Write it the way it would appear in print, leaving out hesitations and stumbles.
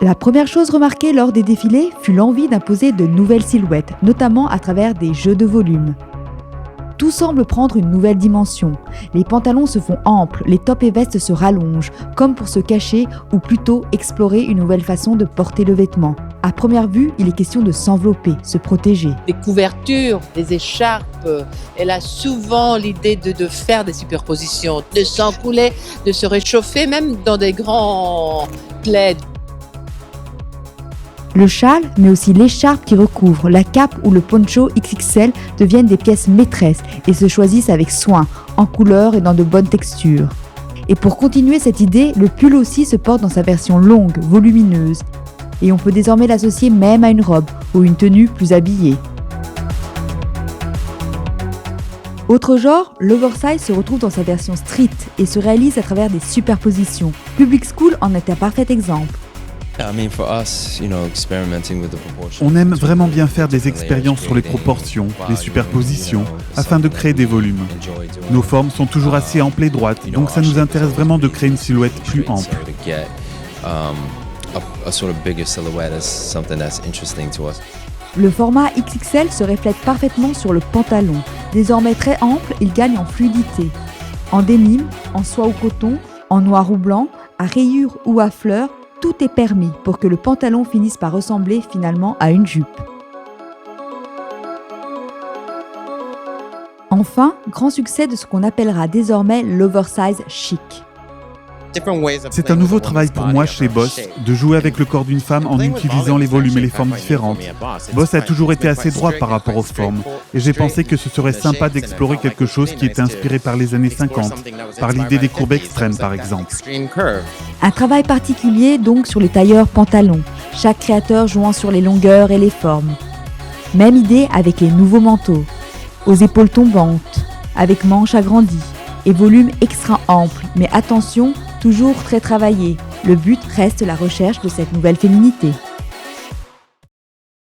La première chose remarquée lors des défilés fut l'envie d'imposer de nouvelles silhouettes, notamment à travers des jeux de volume. Tout semble prendre une nouvelle dimension. Les pantalons se font amples, les tops et vestes se rallongent, comme pour se cacher ou plutôt explorer une nouvelle façon de porter le vêtement. À première vue, il est question de s'envelopper, se protéger. Des couvertures, des écharpes, elle a souvent l'idée de faire des superpositions, de s'encouler, de se réchauffer, même dans des grands plaids. Le châle, mais aussi l'écharpe qui recouvre, la cape ou le poncho XXL deviennent des pièces maîtresses et se choisissent avec soin, en couleur et dans de bonnes textures. Et pour continuer cette idée, le pull aussi se porte dans sa version longue, volumineuse. Et on peut désormais l'associer même à une robe ou une tenue plus habillée. Autre genre, l'oversize se retrouve dans sa version street et se réalise à travers des superpositions. Public School en est un parfait exemple. On aime vraiment bien faire des expériences sur les proportions, les superpositions, afin de créer des volumes. Nos formes sont toujours assez amples et droites, donc ça nous intéresse vraiment de créer une silhouette plus ample. Le format XXL se reflète parfaitement sur le pantalon. Désormais très ample, il gagne en fluidité. En denim, en soie ou coton, en noir ou blanc, à rayures ou à fleurs, tout est permis pour que le pantalon finisse par ressembler finalement à une jupe. Enfin, grand succès de ce qu'on appellera désormais l'oversize chic. C'est un nouveau travail pour moi chez Boss, de jouer avec le corps d'une femme en utilisant les volumes et les formes différentes. Boss a toujours été assez droit par rapport aux formes, et j'ai pensé que ce serait sympa d'explorer quelque chose qui est inspiré par les années 50, par l'idée des courbes extrêmes par exemple. Un travail particulier donc sur les tailleurs pantalons, chaque créateur jouant sur les longueurs et les formes. Même idée avec les nouveaux manteaux, aux épaules tombantes, avec manches agrandies et volume extra ample, mais attention, toujours très travaillé. Le but reste la recherche de cette nouvelle féminité.